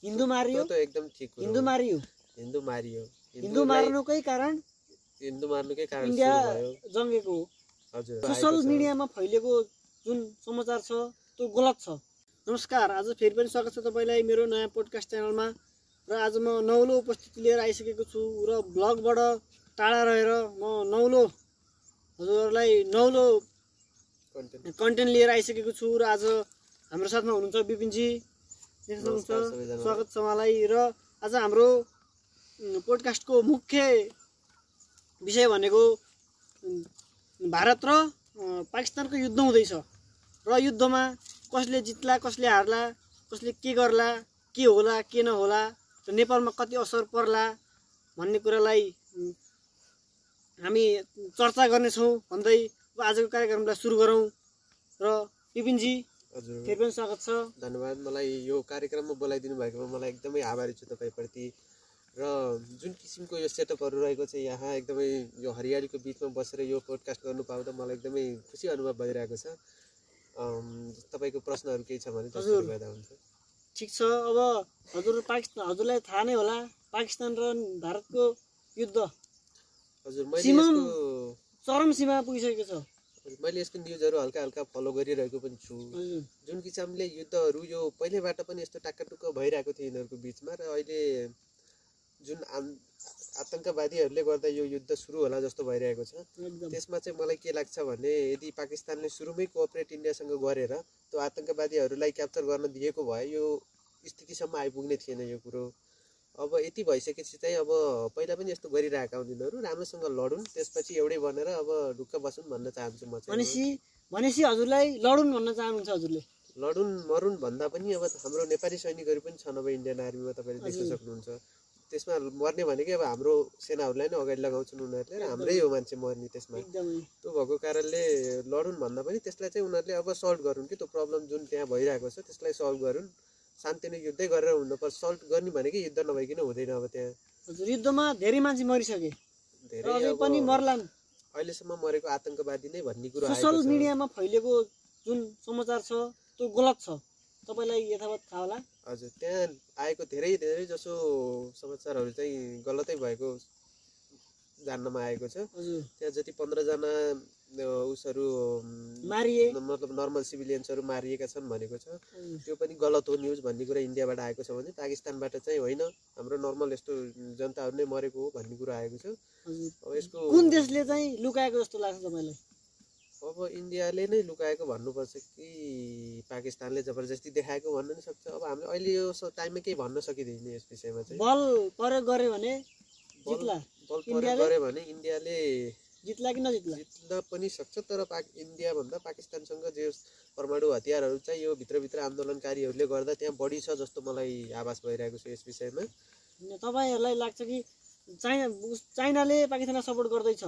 Hindu Mario त एकदम ठीक हो। हिन्दू मारियो हिन्दू मार्नुकै कारण इन्डिया भयो जंगेको हो। हजुर सोशल मिडियामा फैलेको जुन समाचार छ त्यो गलत छ। नमस्कार, आज फेरि पनि स्वागत छ तपाईलाई मेरो नयाँ पोडकास्ट च्यानलमा। र आज म नौलो उपस्थिति लिएर आइसकेको छु र ब्लगबाट टाढा रहेर म हजुरहरूलाई नौलो कन्टेन्ट लिएर आइसकेको छु। र आज हाम्रो साथमा हुनुहुन्छ विपिनजी, स्वागत छ मलाई। र आज हाम्रो पोडकास्टको मुख्य विषय भनेको भारत र पाकिस्तानको युद्ध हुँदैछ र युद्धमा कसले जित्ला कसले हार्ला, कसले के गर्ला, के होला के नहोला, र नेपालमा कति असर पर्ला भन्ने कुरालाई हामी चर्चा गर्नेछौँ भन्दै आजको कार्यक्रमलाई सुरु गरौँ। र विपिनजी फेरि पनि स्वागत छ। धन्यवाद। मलाई यो कार्यक्रममा बोलाइदिनु भएकोमा मलाई एकदमै आभारी छु तपाईँप्रति। र जुन किसिमको यो सेटअपहरू रहेको छ यहाँ एकदमै यो हरियालीको बिचमा बसेर यो पोडकास्ट गर्नु पाउँदा मलाई एकदमै खुसी अनुभव भइरहेको छ। तपाईँको प्रश्नहरू केही छ भने त्यसरी गर्दा हुन्छ। ठिक छ। अब हजुरलाई थाहा नै होला पाकिस्तान र भारतको युद्ध हजुर मैले चरम सीमा पुगिसकेको छ। मैले यसको न्युजहरू हल्का हल्का फलो गरिरहेको पनि छु। जुन किसिमले युद्धहरू यो पहिलेबाट पनि यस्तो टाक्काटुक्क भइरहेको थियो यिनीहरूको बिचमा, र अहिले जुन आतंकवादीहरूले गर्दा यो युद्ध सुरु होला जस्तो भइरहेको छ। त्यसमा चाहिँ मलाई के लाग्छ भने यदि पाकिस्तानले सुरुमै कोअपरेट इन्डियासँग गरेर त्यो आतंकवादीहरूलाई क्याप्चर गर्न दिएको भए यो स्थितिसम्म आइपुग्ने थिएन यो कुरो। अब यति भइसकेपछि चाहिँ अब पहिला पनि यस्तो गरिरहेका हुन् यिनीहरू, राम्रोसँग लडुन्, त्यसपछि एउटै बनेर अब ढुक्क बसुन् भन्न चाहन्छु म चाहिँ। भनेपछि हजुरलाई लडुन् भन्न चाहनुहुन्छ? हजुरले लडुन् मरुन् भन्दा पनि अब हाम्रो नेपाली सैनिकहरू पनि छन् अब इन्डियन आर्मीमा, तपाईँले देख्न सक्नुहुन्छ। त्यसमा मर्ने भनेकै अब हाम्रो सेनाहरूलाई नै अगाडि लगाउँछन् उनीहरूले, र हाम्रै हो मान्छे मर्ने त्यसमा। त्यो भएको कारणले लडुन् भन्दा पनि त्यसलाई चाहिँ उनीहरूले अब सल्भ गरून् कि त्यो प्रब्लम जुन त्यहाँ भइरहेको छ त्यसलाई सल्भ गरून्। शान्ति नै युद्धै गरेर हुनुपर्छ। सल्भ गर्ने भनेकै युद्ध नभइकन हुँदैन। अब त्यहाँ हजुर युद्धमा धेरै मान्छे मरिसके, धेरै पनि मर्लान्। अहिलेसम्म मरेको आतंकवादी नै भन्ने कुरा सोशल मिडियामा फैलेको जुन समाचार छ त्यो गलत छ, तपाईलाई यथावत थाहा होला। हजुर त्यहाँ आएको धेरै जसो समाचारहरू चाहिँ गलतै भएको जान्नमा आएको छ। त्यहाँ जति 15 जना उसहरू मारिए, मतलब नर्मल सिभिलियन्सहरू मारिएका छन् भनेको छ, त्यो पनि गलत हो न्युज भन्ने कुरा इन्डियाबाट आएको छ भने पाकिस्तानबाट चाहिँ होइन, हाम्रो नर्मल यस्तो जनताहरू नै मरेको हो भन्ने कुरा आएको छ। अब यसको कुन देशले चाहिँ लुकाएको जस्तो लाग्छ तपाईँलाई? अब इन्डियाले नै लुकाएको भन्नुपर्छ कि पाकिस्तानले जबरजस्ती देखाएको भन्न नि सक्छ। अब हामीले अहिले यो टाइममा केही भन्न सकिँदैन यस विषयमा चाहिँ। बल प्रयोग गर्यो भने जित्ला, बल प्रयोग गर्यो भने इन्डियाले जित्ला कि नजित्ला? जित्न पनि सक्छ, तर इन्डिया भन्दा पाकिस्तानसँग जे परमाणु हतियारहरू चाहिँ यो भित्रभित्र आन्दोलनकारीहरूले गर्दा त्यहाँ बढी छ जस्तो मलाई आभास भइरहेको छ यस विषयमा। तपाईँहरूलाई लाग्छ कि चाइनाले पाकिस्तानलाई सपोर्ट गर्दैछ?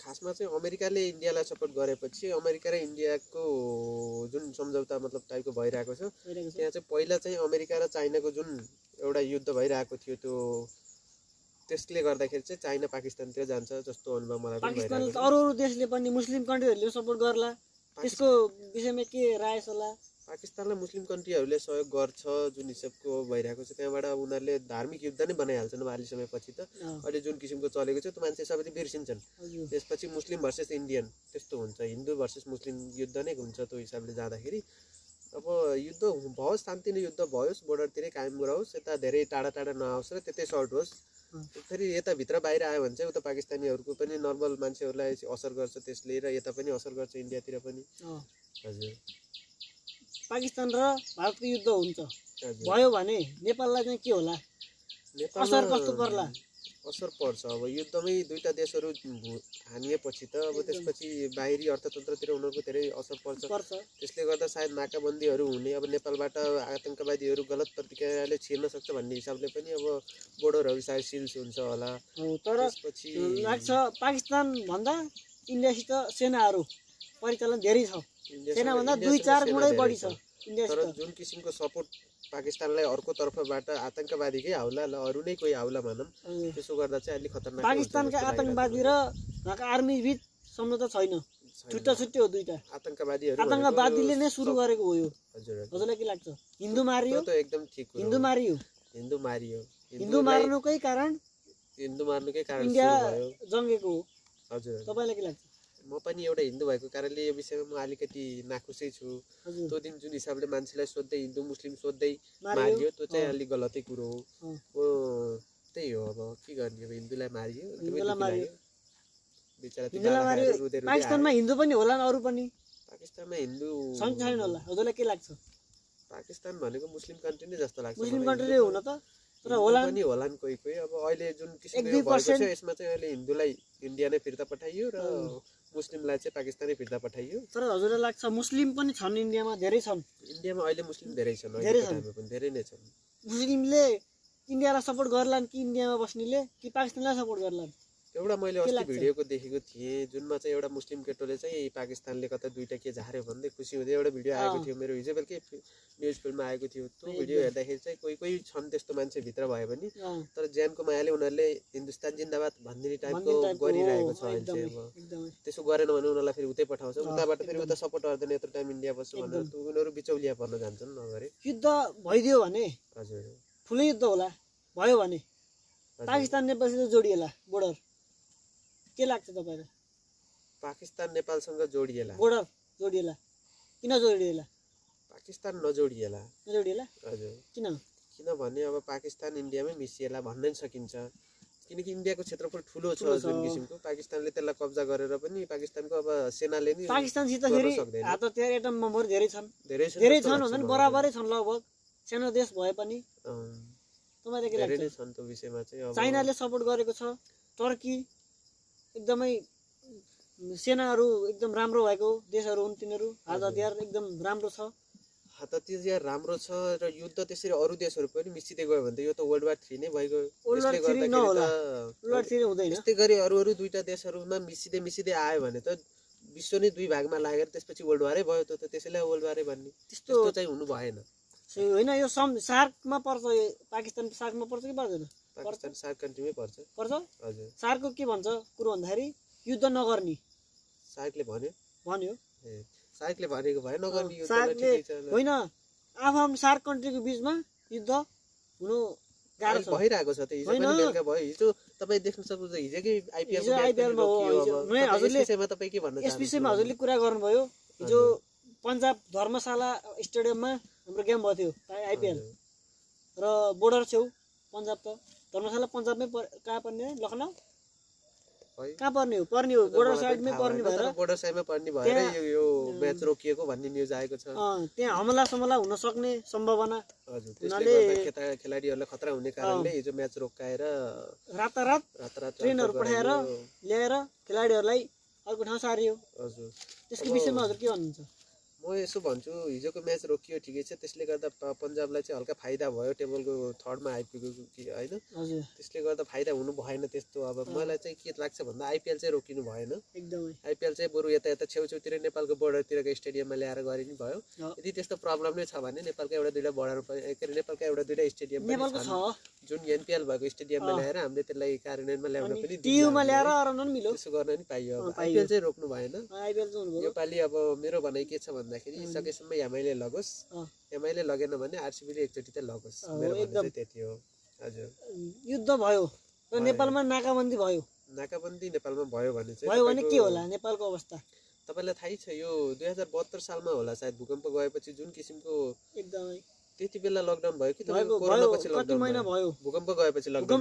खासमा चाहिँ अमेरिकाले इन्डियालाई सपोर्ट गरेपछि अमेरिका र इन्डियाको जुन सम्झौता मतलब टाइपको भइरहेको छ, त्यहाँ चाहिँ पहिला चाहिँ अमेरिका र चाइनाको जुन एउटा युद्ध भइरहेको थियो त्यो त्यसले गर्दाखेरि चाहिँ चाइना पाकिस्तानतिर जान्छ जस्तो अनुभव मलाई पनि भइरहेको छ। अरू देशले पनि मुस्लिम कन्ट्रीहरूले सपोर्ट गर्ला, त्यसको विषयमा के राय होला? पाकिस्तानलाई मुस्लिम कन्ट्रीहरूले सहयोग गर्छ जुन हिसाबको भइरहेको छ, त्यहाँबाट उनीहरूले धार्मिक युद्ध नै बनाइहाल्छन् अब अलि समयपछि त। अहिले जुन किसिमको चलेको छ त्यो मान्छे सबैले बिर्सिन्छन्। त्यसपछि मुस्लिम भर्सेस इन्डियन त्यस्तो हुन्छ, हिन्दू भर्सेस मुस्लिम युद्ध नै हुन्छ त्यो हिसाबले जाँदाखेरि। अब युद्ध भओस्, शान्ति नै युद्ध भयोस्, बोर्डरतिरै कायम गराओस्, यता धेरै टाढा टाढा नआओस् र त्यतै सर्ट होस्। फेरि यता भित्र बाहिर आयो भने चाहिँ उता पाकिस्तानीहरूको पनि नर्मल मान्छेहरूलाई असर गर्छ त्यसले, र यता पनि असर गर्छ इन्डियातिर पनि। हजुर पाकिस्तान र भारतको युद्ध हुन्छ भयो भने नेपाललाई चाहिँ के होला, असर कस्तो पर्ला? असर पर्छ। अब युद्धमै दुईटा देशहरू हानिएपछि त अब त्यसपछि बाहिरी अर्थतन्त्रतिर उनीहरूको धेरै असर पर्छ। त्यसले गर्दा सायद नाकाबन्दीहरू हुने, अब नेपालबाट आतंकवादीहरू गलत प्रतिक्रियाले छिर्न सक्छ भन्ने हिसाबले पनि अब बोर्डरहरू सायद सिल्स हुन्छ होला। तर लाग्छ पाकिस्तान भन्दा इन्डियासित सेनाहरू परिचालन धेरै छ, सेनाभन्दा 2-4 गुणै बढी छ इन्डियासित। तर जुन किसिमको सपोर्ट पाकिस्तानलाई अर्को तर्फबाट आतंकवादीकै आउला, ल अरू नै कोही आउला भनौँ, त्यसो गर्दा चाहिँ अलि खतरनाक। पाकिस्तानका आतंकवादी र उहाँको आर्मी बीच सम्झौता छैन, छुट्टा छुट्टै हो दुईटा आतंकवादीहरु आतंकवादीले नै सुरु गरेको हो यो हजुर हजुरलाई के लाग्छ हिन्दू मारियो त एकदम ठीक हो हिन्दू मारियो हिन्दू मार्नुकै कारण इन्डिया सुरु भयो जंगेको हो हजुर तपाईलाई के लाग्छ म पनि एउटा हिन्दू भएको कारणले यो विषयमा म अलिकति नाखुसै छु हजुर त्यो दिन जुन हिसाबले मान्छेलाई सोध्दै हिन्दू मुस्लिम सोध्दै मारियो त्यो चाहिँ अलि गलतै कुरो हो त्यही हो अब के गर्ने अब हिन्दूलाई मारियो बिचरा पाकिस्तानमा हिन्दू पनि होला अरु पनि पाकिस्तानमा हिन्दू छैन होला हजुरलाई के लाग्छ पाकिस्तान भनेको मुस्लिम कन्ट्री नै जस्तो लाग्छ मुस्लिम कन्ट्री नै हुन त तर होला पनि होलान् कोही कोही अब अहिले जुन किसिमले भएको छ यसमा चाहिँ अहिले हिन्दूलाई इन्डिया नै फिर्ता पठाइयो र मुस्लिमलाई चाहिँ पाकिस्तानै फिर्ता पठाइयो तर हजुरलाई लाग्छ मुस्लिम पनि छन् इन्डियामा धेरै छन् इन्डियामा अहिले मुस्लिम धेरै छन् धेरै नै छन् मुस्लिमले इन्डियालाई सपोर्ट गर्लान् कि इन्डियामा बस्नेले कि पाकिस्तानलाई सपोर्ट गर्लान् एउटा मैले अस्ति भिडियोको देखेको थिएँ जुनमा चाहिँ एउटा मुस्लिम केटोले चाहिँ पाकिस्तानले कता दुईटा के झार्यो भन्दै खुसी हुँदै एउटा भिडियो आएको थियो मेरो हिजो बेलुकै न्युज फिल्डमा आएको थियो त्यो भिडियो हेर्दाखेरि चाहिँ कोही कोही छन् त्यस्तो मान्छे भित्र भयो भने तर ज्यानको मायाले उनीहरूले हिन्दुस्तान जिन्दाबाद भन्ने टाइपको गरिरहेको छ अहिले चाहिँ अब त्यसो गरेन भने उनीहरूलाई फेरि उतै पठाउँछ उताबाट फेरि उता सपोर्ट गर्दैन यत्रो टाइम इन्डिया बस्छ भनेर उनीहरू बिचौलिया पर्न जान्छन् नगरे युद्ध भइदियो भने हजुर ठुलो युद्ध होला भयो भने पाकिस्तान नेपालसित जोडिएला बोर्डर के लाग्छ तपाईलाई पाकिस्तान नेपालसँग जोडिएला बोर्डर जोडिएला किन जोडिएला पाकिस्तान नजोडिएला हजुर किनभने अब पाकिस्तान इन्डियामै मिसिएला भन्नै सकिन्छ किनकि इन्डियाको क्षेत्रफल ठुलो छ जुन किसिमको पाकिस्तानले त्यसलाई कब्जा गरेर पनि पाकिस्तानको अब सेनाले नि पाकिस्तानसित फेरि हात हतियार एटम बमहरु धेरै छन् भन्दा नि बराबरै छन् लगभग सानो देश भए पनि तपाईलाई के लाग्छ धेरै छन् त्यो विषयमा चाहिँ अब चाइनाले सपोर्ट गरेको छ टर्की एकदमै सेनाहरू एकदम राम्रो भएको देशहरू हुन् तिनीहरू हात हतियार एकदम राम्रो छ हात हतियार राम्रो छ र युद्ध त्यसरी अरू देशहरू पनि मिसिँदै गयो भने त यो त वर्ल्ड वार 3 नै भइगयो त्यसले गर्दाखेरि त्यस्तै गरी अरू दुईटा देशहरूमा मिसिँदै आयो भने त विश्व नै दुई भागमा लागेर त्यसपछि वर्ल्ड वारै भयो त त्यसैलाई वर्ल्ड वारै भन्ने त्यस्तो चाहिँ हुनु भएन होइन यो सार्कमा पर्छ पाकिस्तान सार्कमा पर्छ कि पर्दैन पाकिस्तान सार्क कन्ट्रीमै पर्छ हजुर सार्कको के भन्छ कुरो भन्दाखेरि युद्ध नगर्ने सार्कले भन्यो सार्कले भनेको भए नगर्ने यो सार्कले होइन आफ्नो सार्क कन्ट्रीको बीचमा युद्ध हुनु गाह्रो छ भइरहेको छ त हिजो पनि बेलुका भयो हिजो तपाईँ देख्न सक्नुहुन्छ हिजोकै आइपिएलमा हो हजुरले तपाईँ के भन्नु यस विषयमा हजुरले कुरा गर्नुभयो हिजो पन्जाब धर्मशाला स्टेडियममा हाम्रो गेम भयो थियो आइपिएल र बोर्डर छेउ पन्जाब त धर्मशाला पन्जाबमै कहाँ पर्ने लखनऊ कहाँ पर्ने हो बोर्डर साइडमै पर्ने भएर बोर्डर साइडमै पर्ने भएर यो म्याच रोकिएको भन्ने न्युज आएको छ त्यहाँ हमला हुन सक्ने सम्भावना हजुर त्यसले खेलाडीहरूलाई खतरा हुने कारणले हिजो म्याच रोकाएर रातारात ट्रेनहरू पठाएर ल्याएर खेलाडीहरूलाई अर्को ठाउँ सारियो हजुर त्यसको विषयमा हजुर के भन्नुहुन्छ म यसो भन्छु हिजोको म्याच रोकियो ठिकै छ त्यसले गर्दा पन्जाबलाई चाहिँ हल्का फाइदा भयो टेबलको थर्डमा आइपुगेको कि होइन त्यसले गर्दा फाइदा हुनु भएन त्यस्तो अब मलाई चाहिँ के लाग्छ भन्दा आइपिएल चाहिँ रोकिनु भएन एकदमै आइपिएल चाहिँ बरु यता छेउछेउतिर नेपालको बोर्डरतिरको स्टेडियममा ल्याएर गरे नि भयो यदि त्यस्तो प्रब्लम नै छ भने नेपालको एउटा दुईटा बोर्डर नेपालको एउटा दुईटा स्टेडियम जुन एनपिएल भएको स्टेडियममा ल्याएर हामीले त्यसलाई कार्यान्वयनमा ल्याउन पनि त्यसो गर्न नि पाइयो आइपिएल चाहिँ रोक्नु भएन योपालि अब मेरो भनाइ के छ भन्दाखेरि सकेसम्म एमआईले लगोस् एमआईले लगेन भने आरसीबीले एकचोटि त लगोस् मेरो भनाइ चाहिँ त्यति हो हजुर युद्ध भयो र नेपालमा नाकाबन्दी भयो नेपालमा भयो भने चाहिँ के होला नेपालको अवस्था तपाईलाई थाहै छ यो 2072 सालमा होला सायद भूकम्प गएपछि जुन किसिमको एकदमै त्यति बेला लकडाउन भयो कि कोरोना पछि लकडाउन भयो भूकम्प गएपछि लकडाउन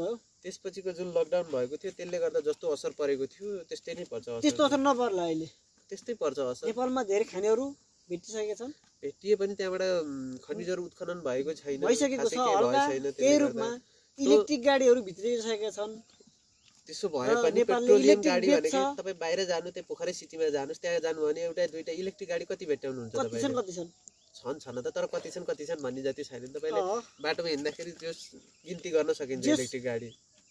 भयो त्यसपछिको जुन लकडाउन भएको थियो त्यसले गर्दा जस्तो असर परेको थियो त्यस्तै नै पर्छ त्यस्तो असर नपर्ला अहिले त्यस्तै पर्छ असर नेपालमा धेरै खानेहरू भेटिसकेका छन् भेटिए पनि त्यहाँबाट खनिजहरू उत्खनन भएको छैन भइसकेको छ हल्का केही रूपमा इलेक्ट्रिक गाडीहरू भित्रिसकेका छन् त्यसो भए पनि पेट्रोलियम गाडी भनेको तपाई बाहिर जानु त्यो पोखरै सिटीमा जानुस् त्यहाँ जानु भने एउटा दुईटा इलेक्ट्रिक गाडी कति भेट्टाउनुहुन्छ तपाईले कति छन् त तर कति छन् भन्ने जति छैन तपाईले बाटोमा हिँड्दाखेरि त्यो गिन्ती गर्न सकिन्छ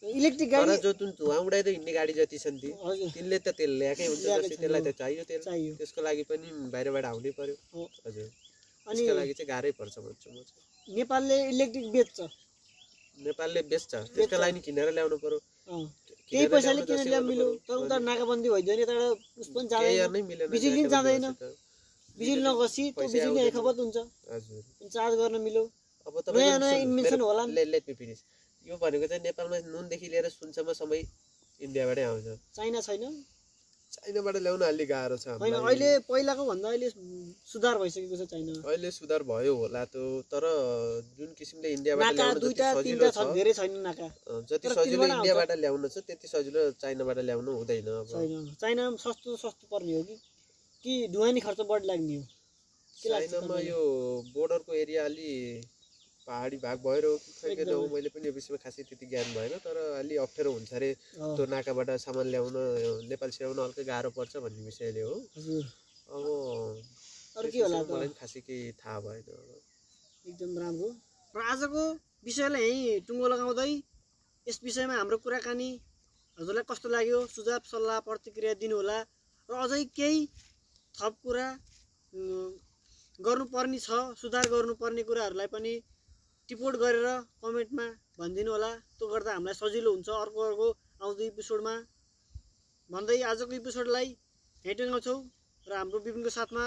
इलेक्ट्रिक गाडी जो जुन धुवा उडाइदै हिँड्ने गाडी जति छन् तिनले त तेल ल्याएकै हुन्छ त्यसलाई त चाहियो तेल त्यसको लागि पनि बाहिरबाट आउनै पर्यो हजुर अनि त्यसको लागि चाहिँ गाह्रै पर्छ भन्छु म नेपालले इलेक्ट्रिक बेच्छ त्यसका लागि किनेर ल्याउनु पर्यो त्यही पैसाले किन ल्याउनु मिल्यो तर उता नाकाबन्दी भइदियो नि यताबाट उस पनि जाँदैन बिजुली जाँदैन बिजुली नगसी त्यो बिजुली यही खपत हुन्छ हजुर चार्ज गर्न मिल्यो अब नयाँ नयाँ इन्भेन्सन होला नि लेट मी फिनिश यो भनेको चाहिँ नेपालमा नुनदेखि लिएर सुनसम्म सबै इन्डियाबाटै आउँछ चाइना छैन चाइनाबाट ल्याउन अलि गाह्रो छ होइन अहिले पहिलाको भन्दा अहिले सुधार भइसकेको छ चाइना अहिले सुधार भयो होला त तर जुन किसिमले इन्डियाबाट नाका ल्याउन दुईटा तीनटा छ धेरै छैन नाका जति सजिलो इन्डियाबाट ल्याउन छ त्यति सजिलो चाइनाबाट ल्याउनु हुँदैन अब छैन चाइना सस्तो पर्ने हो कि ढुवानी खर्च बढी लाग्ने हो चाइनामा यो बोर्डरको एरिया अलि पहाडी भाग भएर हो कि खै हो मैले पनि यो विषयमा खासै त्यति ज्ञान भएन तर अलि अप्ठ्यारो हुन्छ अरे त्यो नाकाबाट सामान ल्याउन नेपाल छिराउन अलिक गाह्रो पर्छ भन्ने विषयले हो अब अरू के होला मलाई पनि खासै केही थाहा भएन एकदम राम्रो र आजको विषयलाई यहीँ टुङ्गो लगाउँदै यस विषयमा हाम्रो कुराकानी हजुरलाई कस्तो लाग्यो सुझाव सल्लाह प्रतिक्रिया दिनुहोला र अझै केही थप कुरा गर्नुपर्ने छ सुधार गर्नुपर्ने कुराहरूलाई पनि टिपोट गरेर कमेन्टमा भनिदिनु होला त्यो गर्दा हामीलाई सजिलो हुन्छ अर्को आउँदो एपिसोडमा भन्दै आजको एपिसोडलाई यहीँ टुङ्गाउँछौँ र हाम्रो विपिनको साथमा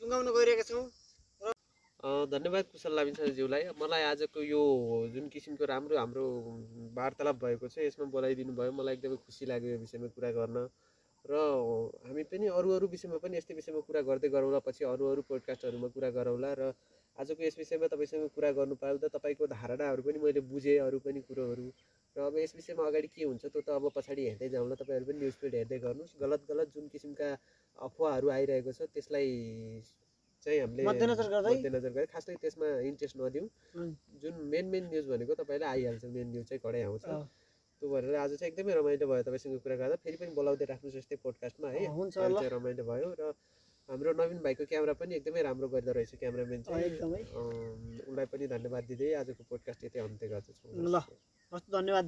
टुङ्गाउन गइरहेका छौँ धन्यवाद कुशल लामिछानेज्यूलाई मलाई आजको यो जुन किसिमको राम्रो हाम्रो वार्तालाप भएको छ यसमा बोलाइदिनु भयो मलाई एकदमै खुसी लाग्यो यो विषयमा कुरा गर्न र हामी पनि अरू विषयमा पनि यस्तै विषयमा कुरा गर्दै गरौँला पछि अरू पोडकास्टहरूमा कुरा गरौँला र आजको यस विषयमा तपाईँसँग कुरा गर्नु पाउँदा तपाईँको धारणाहरू पनि मैले बुझेँ अरू पनि कुरोहरू र अब यस विषयमा अगाडि के हुन्छ त्यो त अब पछाडि हेर्दै जाउँला तपाईँहरू पनि न्युज फिड हेर्दै गर्नुहोस् गलत जुन किसिमका अफवाहहरू आइरहेको छ त्यसलाई चाहिँ हामीले मध्यनजर गरेर खासै त्यसमा इन्ट्रेस्ट नदिउँ जुन मेन न्युज भनेको तपाईँलाई आइहाल्छ मेन न्युज चाहिँ कडै आउँछ त्यो भएर आज चाहिँ एकदमै रमाइलो भयो तपाईँसँग कुरा गर्दा फेरि पनि बोलाउँदै राख्नुहोस् यस्तै पोडकास्टमा है चाहिँ रमाइलो भयो र हाम्रो नवीन भाइको क्यामेरा पनि एकदमै राम्रो गर्दो रहेछ क्यामेराम्यान चाहिँ उसलाई पनि धन्यवाद दिँदै आजको पोडकास्ट यतै अन्त्य गर्दछु ल हस् धन्यवाद।